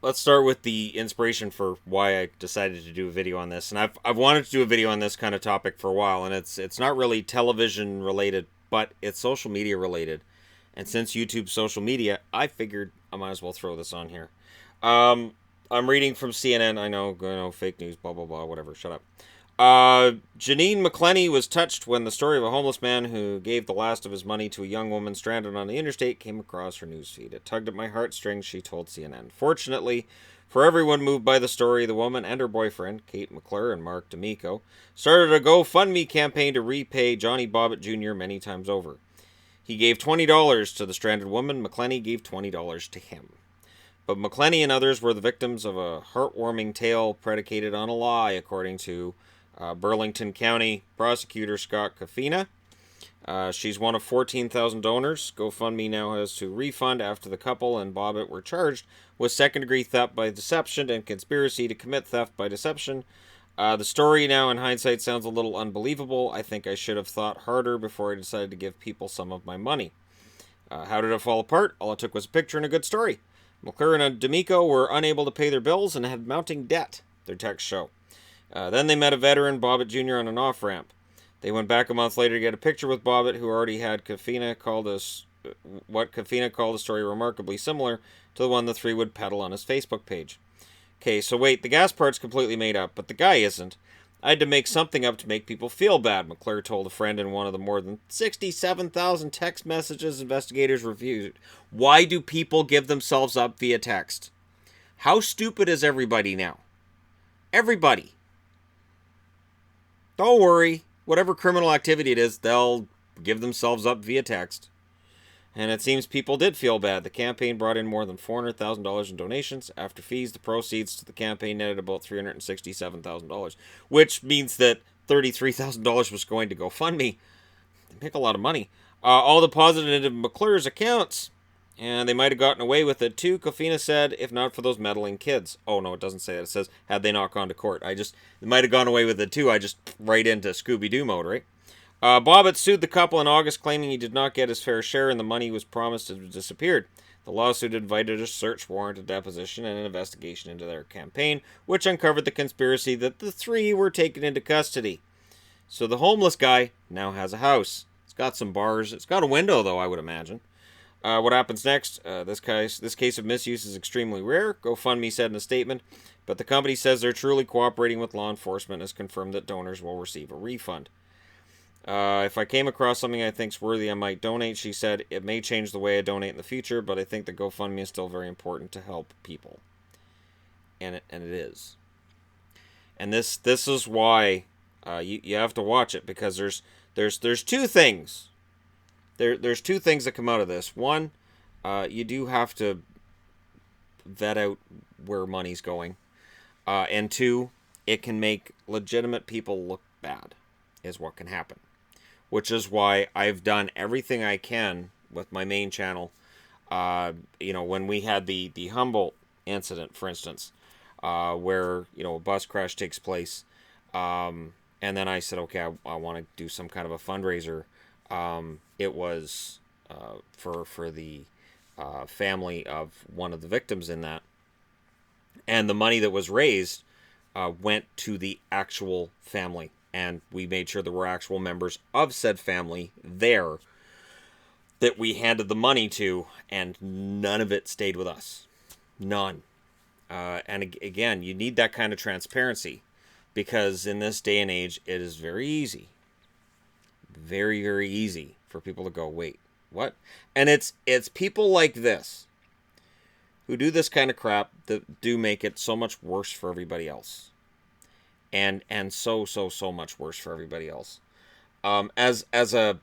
let's start with the inspiration for why I decided to do a video on this. And I've wanted to do a video on this kind of topic for a while, and it's not really television related, but it's social media related. And since YouTube's social media, I figured I might as well throw this on here. I'm reading from CNN. I know, fake news, blah blah blah, whatever. Shut up. Janine McClenny was touched when the story of a homeless man who gave the last of his money to a young woman stranded on the interstate came across her newsfeed. It tugged at my heartstrings, she told CNN. Fortunately, for everyone moved by the story, the woman and her boyfriend, Kate McClure and Mark D'Amico, started a GoFundMe campaign to repay Johnny Bobbitt Jr. many times over. He gave $20 to the stranded woman. McClenny gave $20 to him. But McClenny and others were the victims of a heartwarming tale predicated on a lie, according to Burlington County Prosecutor Scott Kafina. She's one of 14,000 donors. GoFundMe now has to refund after the couple and Bobbitt were charged with second-degree theft by deception and conspiracy to commit theft by deception. The story now, in hindsight, sounds a little unbelievable. I think I should have thought harder before I decided to give people some of my money. How did it fall apart? All it took was a picture and a good story. McClure and D'Amico were unable to pay their bills and had mounting debt, their texts show. Then they met a veteran, Bobbitt Jr., on an off-ramp. They went back a month later to get a picture with Bobbitt, who already had what Kafina called a story remarkably similar to the one the three would peddle on his Facebook page. Okay, so wait, the gas part's completely made up, but the guy isn't. I had to make something up to make people feel bad, McClure told a friend in one of the more than 67,000 text messages investigators reviewed. Why do people give themselves up via text? How stupid is everybody now? Everybody. Don't worry. Whatever criminal activity it is, they'll give themselves up via text. And it seems people did feel bad. The campaign brought in more than $400,000 in donations. After fees, the proceeds to the campaign netted about $367,000, which means that $33,000 was going to GoFundMe. They make a lot of money. All deposited into McClure's accounts, and they might have gotten away with it too, Kofina said, if not for those meddling kids. Oh, no, it doesn't say that. It says, had they not gone to court. They might have gone away with it too. I just right into Scooby-Doo mode, right? Bobbitt sued the couple in August, claiming he did not get his fair share and the money was promised to have disappeared. The lawsuit invited a search warrant, a deposition, and an investigation into their campaign, which uncovered the conspiracy that the three were taken into custody. So the homeless guy now has a house. It's got some bars. It's got a window, though, I would imagine. What happens next? This case of misuse is extremely rare, GoFundMe said in a statement, but the company says they're truly cooperating with law enforcement and has confirmed that donors will receive a refund. If I came across something I think's worthy, I might donate, she said. It may change the way I donate in the future, but I think that GoFundMe is still very important to help people. And it is. And this is why you have to watch it, because there's two things. There's two things that come out of this. One, you do have to vet out where money's going. And two, it can make legitimate people look bad, is what can happen. Which is why I've done everything I can with my main channel. When we had the Humboldt incident, for instance, where, a bus crash takes place. And then I said, okay, I want to do some kind of a fundraiser. It was for the family of one of the victims in that. And the money that was raised went to the actual family. And we made sure there were actual members of said family there that we handed the money to, and none of it stayed with us. None. And again, you need that kind of transparency, because in this day and age, it is very easy. Very, very easy for people to go, wait, what? And it's people like this who do this kind of crap that do make it so much worse for everybody else. And so much worse for everybody else. As a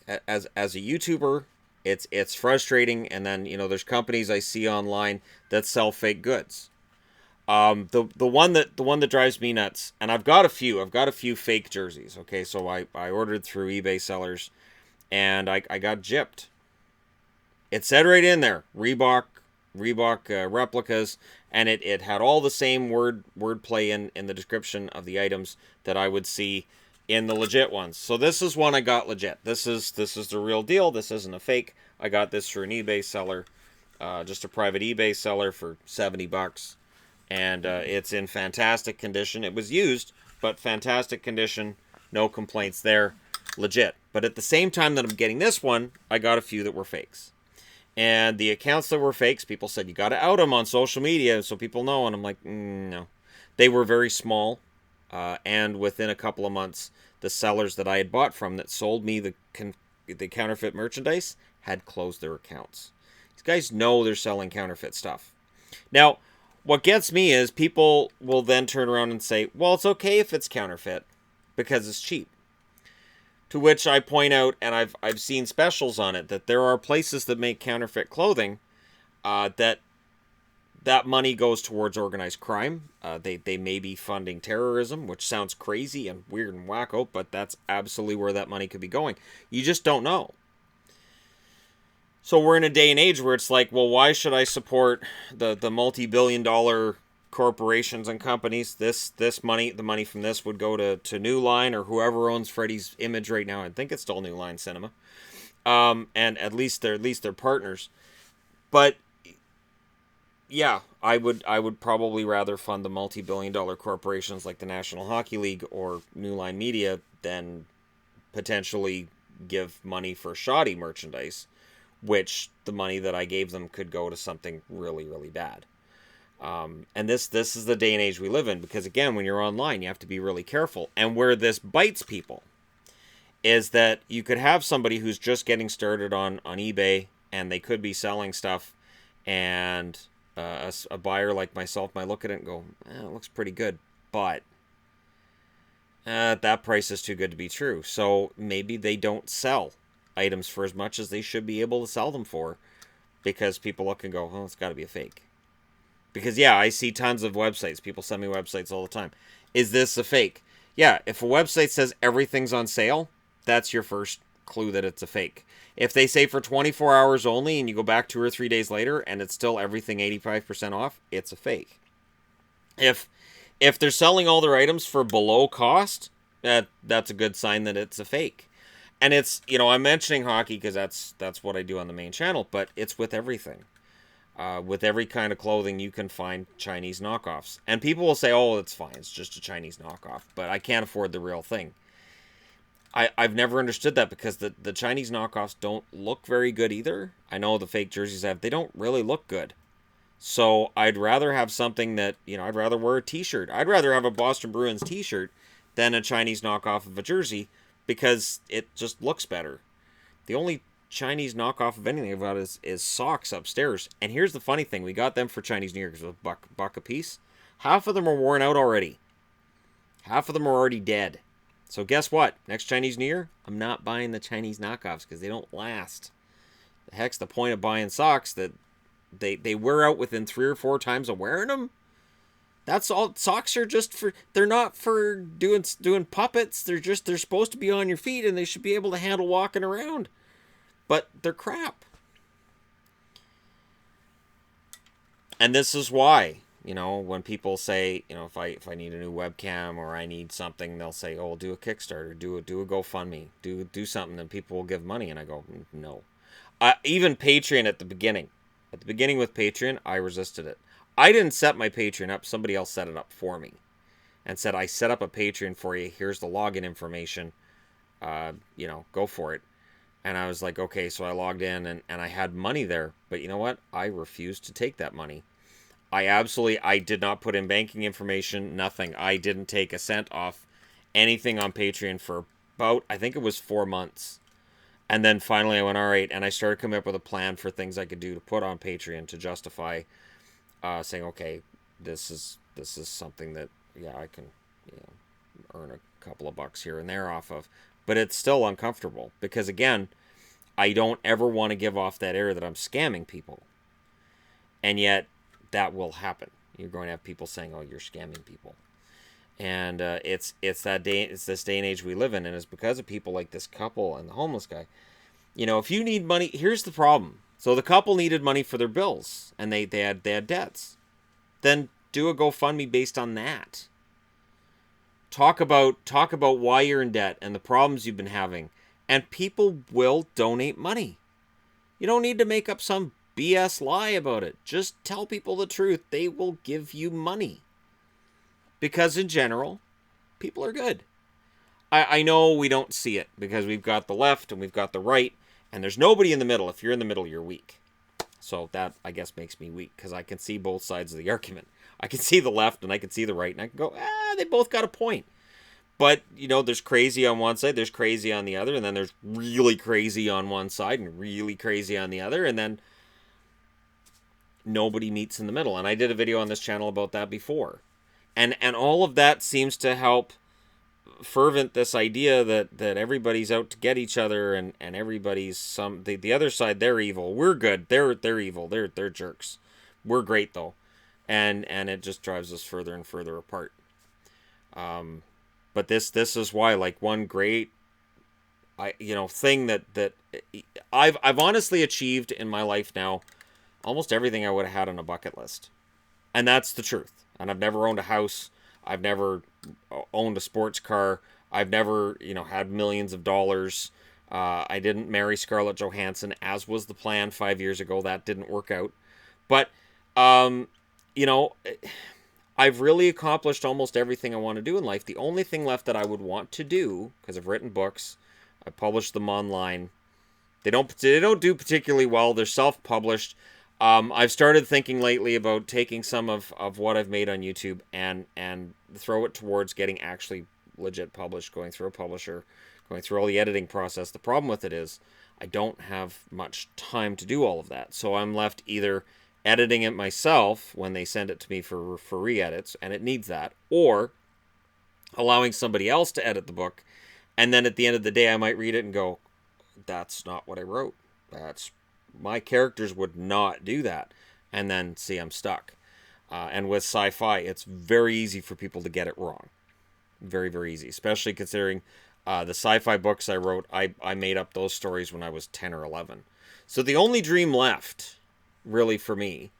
YouTuber, it's frustrating. And then there's companies I see online that sell fake goods. The one that drives me nuts, and I've got a few fake jerseys. Okay, so I ordered through eBay sellers, and I got gypped. It said right in there, Reebok replicas, and it had all the same wordplay in the description of the items that I would see in the legit ones. So this is one I got legit. This is the real deal. This isn't a fake. I got this through an eBay seller, just a private eBay seller for $70, and it's in fantastic condition. It was used, but fantastic condition. No complaints there. Legit. But at the same time that I'm getting this one, I got a few that were fakes. And the accounts that were fakes, people said, you got to out them on social media so people know. And I'm like, no. They were very small. And within a couple of months, the sellers that I had bought from that sold me the counterfeit merchandise had closed their accounts. These guys know they're selling counterfeit stuff. Now, what gets me is people will then turn around and say, well, it's okay if it's counterfeit because it's cheap. To which I point out, and I've seen specials on it, that there are places that make counterfeit clothing that money goes towards organized crime. They may be funding terrorism, which sounds crazy and weird and wacko, but that's absolutely where that money could be going. You just don't know. So we're in a day and age where it's like, well, why should I support the multi-billion-dollar corporations and companies? This money, the money from this would go to New Line or whoever owns Freddy's Image right now. I think it's still New Line Cinema, and at least they're partners. But yeah, I would probably rather fund the multi-billion-dollar corporations like the National Hockey League or New Line Media than potentially give money for shoddy merchandise, which the money that I gave them could go to something really, really bad. And this is the day and age we live in, because again, when you're online, you have to be really careful. And where this bites people is that you could have somebody who's just getting started on eBay, and they could be selling stuff, and a buyer like myself might look at it and go, it looks pretty good, but that price is too good to be true. So maybe they don't sell items for as much as they should be able to sell them for, because people look and go, oh, it's got to be a fake. Because, yeah, I see tons of websites. People send me websites all the time. Is this a fake? Yeah, if a website says everything's on sale, that's your first clue that it's a fake. If they say for 24 hours only and you go back 2 or 3 days later and it's still everything 85% off, it's a fake. If they're selling all their items for below cost, that's a good sign that it's a fake. And it's, I'm mentioning hockey because that's what I do on the main channel, but it's with everything. With every kind of clothing, you can find Chinese knockoffs. And people will say, oh, it's fine, it's just a Chinese knockoff, but I can't afford the real thing. I've never understood that, because the Chinese knockoffs don't look very good either. I know the fake jerseys they don't really look good. So I'd rather have something that, I'd rather wear a t-shirt. I'd rather have a Boston Bruins t-shirt than a Chinese knockoff of a jersey, because it just looks better. The only Chinese knockoff of anything about is socks upstairs. And here's the funny thing. We got them for Chinese New Year because it was buck a piece. Half of them are worn out already. Half of them are already dead. So guess what? Next Chinese New Year, I'm not buying the Chinese knockoffs because they don't last. The heck's the point of buying socks that they wear out within 3 or 4 times of wearing them? That's all. Socks are just they're not for doing puppets. They're supposed to be on your feet, and they should be able to handle walking around. But they're crap. And this is why, when people say, if I need a new webcam or I need something, they'll say, oh, do a Kickstarter, do a GoFundMe, do something, and people will give money. And I go, no. Even Patreon at the beginning with Patreon, I resisted it. I didn't set my Patreon up. Somebody else set it up for me and said, I set up a Patreon for you. Here's the login information. Go for it. And I was like, okay, so I logged in and I had money there. But you know what? I refused to take that money. I did not put in banking information, nothing. I didn't take a cent off anything on Patreon for about, I think it was 4 months. And then finally I went, all right, and I started coming up with a plan for things I could do to put on Patreon to justify saying, okay, this is something that, yeah, I can earn a couple of bucks here and there off of. But it's still uncomfortable because, again, I don't ever want to give off that air that I'm scamming people. And yet, that will happen. You're going to have people saying, oh, you're scamming people. And it's this day and age we live in, and it's because of people like this couple and the homeless guy. If you need money, here's the problem. So the couple needed money for their bills, and they had debts. Then do a GoFundMe based on that. Talk about why you're in debt and the problems you've been having, and people will donate money. You don't need to make up some BS lie about it. Just tell people the truth. They will give you money. Because in general, people are good. I know we don't see it because we've got the left and we've got the right, and there's nobody in the middle. If you're in the middle, you're weak. So that, I guess, makes me weak because I can see both sides of the argument. I can see the left and I can see the right, and I can go, they both got a point. But, there's crazy on one side, there's crazy on the other, and then there's really crazy on one side and really crazy on the other, and then nobody meets in the middle. And I did a video on this channel about that before. And all of that seems to help fervent this idea that everybody's out to get each other, and everybody's the other side, they're evil. We're good. They're evil. They're jerks. We're great though. And it just drives us further and further apart. But this is why, like, one great thing that I've honestly achieved in my life now, almost everything I would have had on a bucket list. And that's the truth. And I've never owned a house. I've never owned a sports car. I've never, had millions of dollars. I didn't marry Scarlett Johansson, as was the plan 5 years ago. That didn't work out. But, I've really accomplished almost everything I want to do in life. The only thing left that I would want to do, because I've written books, I published them online. They don't do particularly well. They're self-published. I've started thinking lately about taking some of what I've made on YouTube and throw it towards getting actually legit published, going through a publisher, going through all the editing process. The problem with it is I don't have much time to do all of that. So I'm left either editing it myself when they send it to me for re-edits, and it needs that, or allowing somebody else to edit the book, and then at the end of the day I might read it and go, that's not what I wrote. My characters would not do that. And then, see, I'm stuck. And with sci-fi, it's very easy for people to get it wrong. Very, very easy. Especially considering the sci-fi books I wrote, I made up those stories when I was 10 or 11. So the only dream left, really, for me,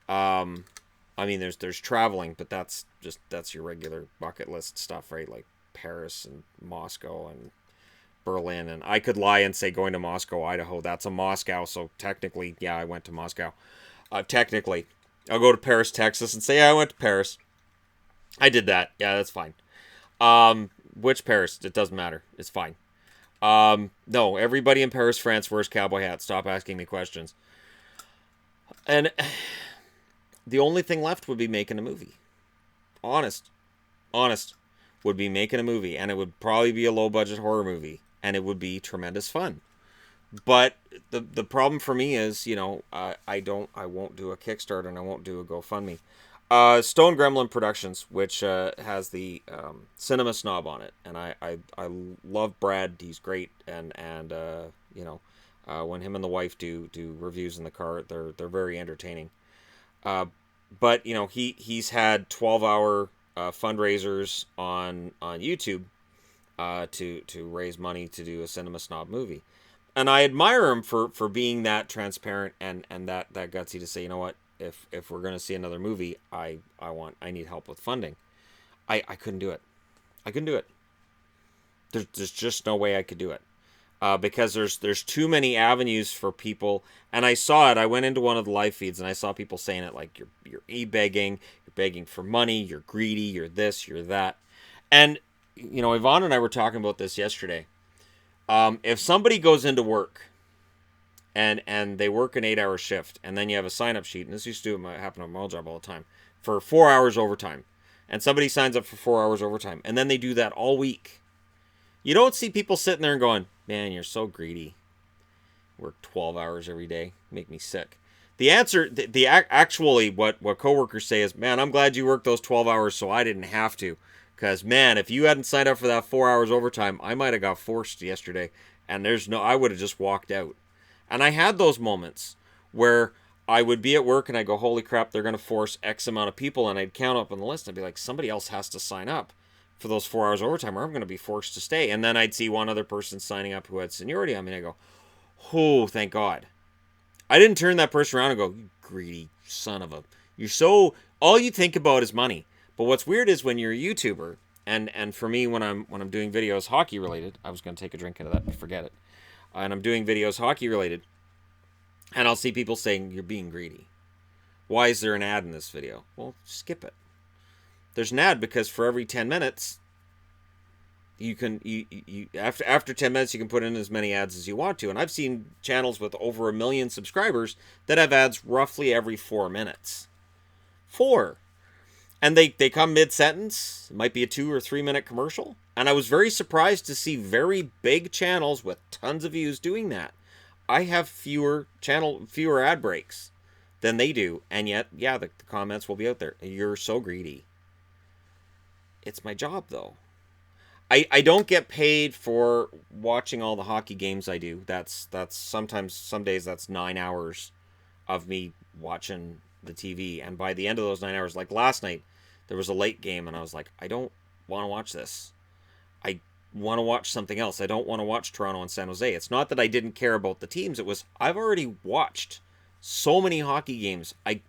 there's traveling, but that's your regular bucket list stuff, right? Like Paris and Moscow and Berlin, and I could lie and say going to Moscow, Idaho. That's a Moscow, so technically, yeah, I went to Moscow. Technically, I'll go to Paris, Texas, and say, yeah, I went to Paris. I did that. Yeah, that's fine. Which Paris? It doesn't matter. It's fine. No, everybody in Paris, France wears cowboy hats. Stop asking me questions. And the only thing left would be making a movie. Honest. Would be making a movie, and it would probably be a low-budget horror movie. And it would be tremendous fun. But the problem for me is, I won't do a Kickstarter and I won't do a GoFundMe. Stone Gremlin Productions, which has the Cinema Snob on it, and I love Brad. He's great, and when him and the wife do reviews in the car, they're very entertaining. But he's had 12-hour fundraisers on YouTube. To raise money to do a Cinema Snob movie. And I admire him for being that transparent and that gutsy to say, you know what, if we're going to see another movie, I need help with funding. I couldn't do it. I couldn't do it. There's just no way I could do it. Because there's too many avenues for people. And I saw it. I went into one of the live feeds and I saw people saying it like, you're e-begging, you're begging for money, you're greedy, you're this, you're that. And Yvonne and I were talking about this yesterday. If somebody goes into work and they work an 8-hour shift, and then you have a sign-up sheet, and this used to happen at my job all the time, for 4 hours overtime, and somebody signs up for 4 hours overtime, and then they do that all week, you don't see people sitting there and going, man, you're so greedy. Work 12 hours every day. Make me sick. The answer, actually, what coworkers say is, man, I'm glad you worked those 12 hours so I didn't have to. Because, man, if you hadn't signed up for that 4 hours overtime, I might have got forced yesterday. And I would have just walked out. And I had those moments where I would be at work and I go, holy crap, they're going to force X amount of people. And I'd count up on the list. And I'd be like, somebody else has to sign up for those 4 hours overtime or I'm going to be forced to stay. And then I'd see one other person signing up who had seniority. I go, oh, thank God. I didn't turn that person around and go, you greedy son of a... all you think about is money. But what's weird is when you're a YouTuber, and for me, when I'm doing videos hockey related, I was going to take a drink into that, but forget it. And I'm doing videos hockey related. And I'll see people saying, you're being greedy. Why is there an ad in this video? Well, skip it. There's an ad because for every 10 minutes, you can after 10 minutes you can put in as many ads as you want to. And I've seen channels with over 1 million subscribers that have ads roughly every 4 minutes. 4. And they come mid-sentence. It might be a 2 or 3 minute commercial. And I was very surprised to see very big channels with tons of views doing that. I have fewer ad breaks than they do. And yet, yeah, the comments will be out there. You're so greedy. It's my job, though. I don't get paid for watching all the hockey games I do. That's sometimes, some days, that's 9 hours of me watching the TV. And by the end of those 9 hours, like last night, there was a late game, and I was like, I don't want to watch this. I want to watch something else. I don't want to watch Toronto and San Jose. It's not that I didn't care about the teams. It was, I've already watched so many hockey games. I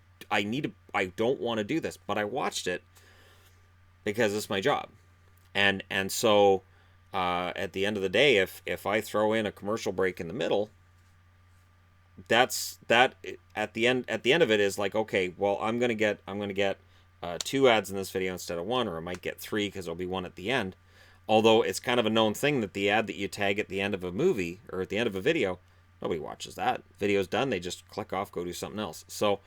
don't want to do this, but I watched it because it's my job. And so at the end of the day, if I throw in a commercial break in the middle, that at the end of it is like, okay, well, I'm gonna get 2 ads in this video instead of 1, or I might get 3 because there'll be 1 at the end. Although it's kind of a known thing that the ad that you tag at the end of a movie or at the end of a video, nobody watches that. Video's done, they just click off, go do something else. So,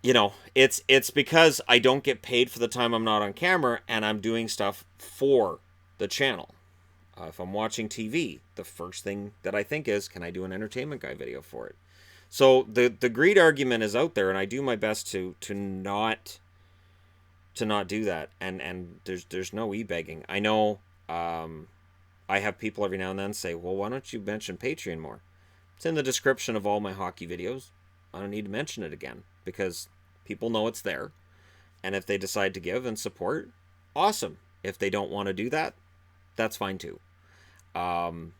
you know, it's because I don't get paid for the time I'm not on camera, and I'm doing stuff for the channel. If I'm watching TV, the first thing that I think is, can I do an entertainment guy video for it? So the greed argument is out there, and I do my best to not do that. And there's no e-begging. I know I have people every now and then say, well, why don't you mention Patreon more? It's in the description of all my hockey videos. I don't need to mention it again because people know it's there. And if they decide to give and support, awesome. If they don't want to do that, that's fine too. And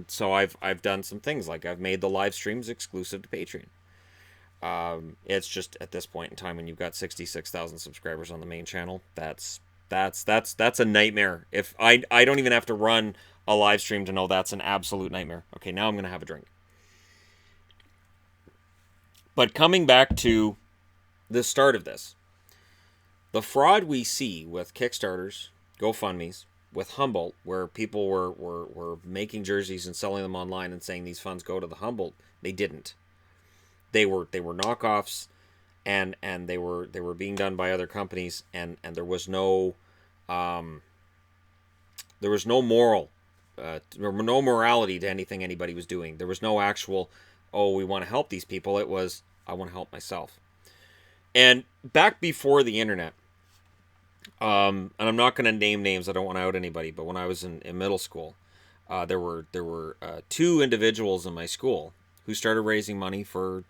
so I've done some things, like I've made the live streams exclusive to Patreon. It's just at this point in time, when you've got 66,000 subscribers on the main channel, that's a nightmare. If I don't even have to run a live stream to know that's an absolute nightmare. Okay, now I'm gonna have a drink. But coming back to the start of this, the fraud we see with Kickstarters, GoFundMes, with Humboldt, where people were making jerseys and selling them online and saying these funds go to the Humboldt, they didn't. They were knockoffs, and they were being done by other companies, and there was no morality to anything anybody was doing. There was no actual, oh, we want to help these people. It was, I want to help myself. And back before the internet, and I'm not going to name names, I don't want to out anybody, but when I was in middle school, there were 2 individuals in my school who started raising money for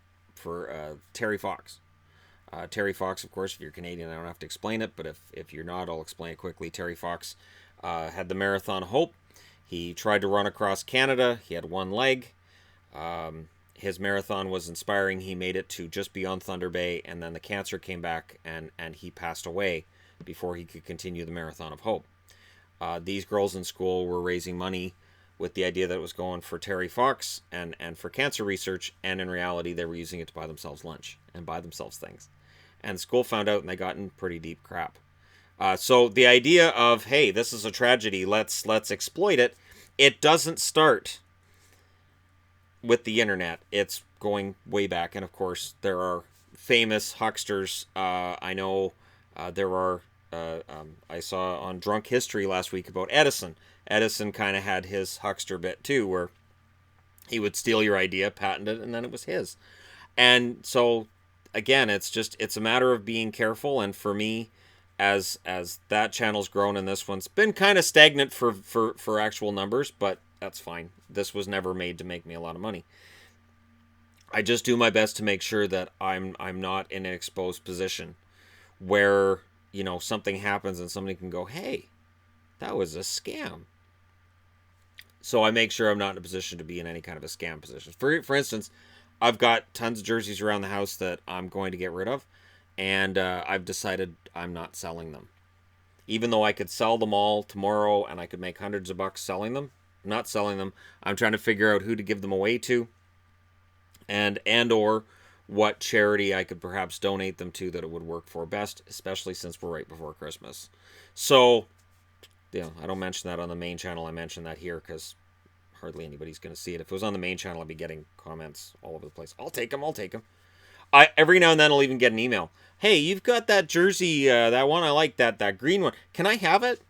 Terry Fox. Terry Fox, of course, if you're Canadian, I don't have to explain it, but if you're not, I'll explain it quickly. Terry Fox had the Marathon of Hope. He tried to run across Canada. He had 1 leg. His marathon was inspiring. He made it to just beyond Thunder Bay, and then the cancer came back, and he passed away before he could continue the Marathon of Hope. These girls in school were raising money with the idea that it was going for Terry Fox and for cancer research, and in reality they were using it to buy themselves lunch and buy themselves things. And school found out, and they got in pretty deep crap. So the idea of, hey, this is a tragedy, let's exploit it, it doesn't start with the internet. It's going way back, and of course there are famous hucksters. I know there are I saw on Drunk History last week about Edison. Edison kind of had his huckster bit too, where he would steal your idea, patent it, and then it was his. And so again, it's a matter of being careful. And for me, as that channel's grown and this one's been kind of stagnant for actual numbers, but that's fine. This was never made to make me a lot of money. I just do my best to make sure that I'm not in an exposed position where, you know, something happens and somebody can go, hey, that was a scam. So I make sure I'm not in a position to be in any kind of a scam position. For instance, I've got tons of jerseys around the house that I'm going to get rid of, and I've decided I'm not selling them. Even though I could sell them all tomorrow and I could make hundreds of bucks selling them, I'm not selling them. I'm trying to figure out who to give them away to. and or what charity I could perhaps donate them to that it would work for best, especially since we're right before Christmas. So, I don't mention that on the main channel. I mention that here because hardly anybody's going to see it. If it was on the main channel, I'd be getting comments all over the place. I'll take them. I'll take them. Every now and then I'll even get an email. Hey, you've got that jersey, that one I like, that green one. Can I have it?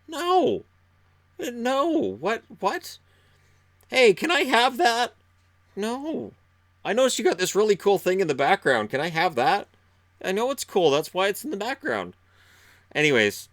No. No. What? Hey, can I have that? No. I noticed you got this really cool thing in the background. Can I have that? I know it's cool. That's why it's in the background. Anyways,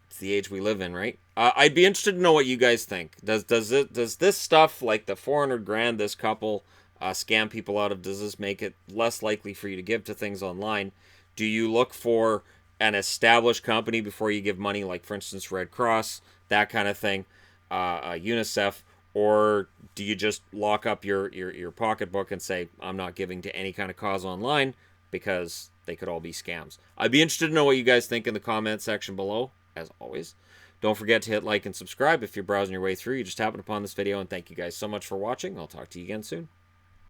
it's the age we live in, right? I'd be interested to know what you guys think. Does this stuff, like the 400 grand this couple scam people out of, does this make it less likely for you to give to things online? Do you look for an established company before you give money, like for instance Red Cross, that kind of thing, UNICEF? Or do you just lock up your pocketbook and say, I'm not giving to any kind of cause online because they could all be scams? I'd be interested to know what you guys think in the comment section below, as always. Don't forget to hit like and subscribe if you're browsing your way through. You just happened upon this video, and thank you guys so much for watching. I'll talk to you again soon.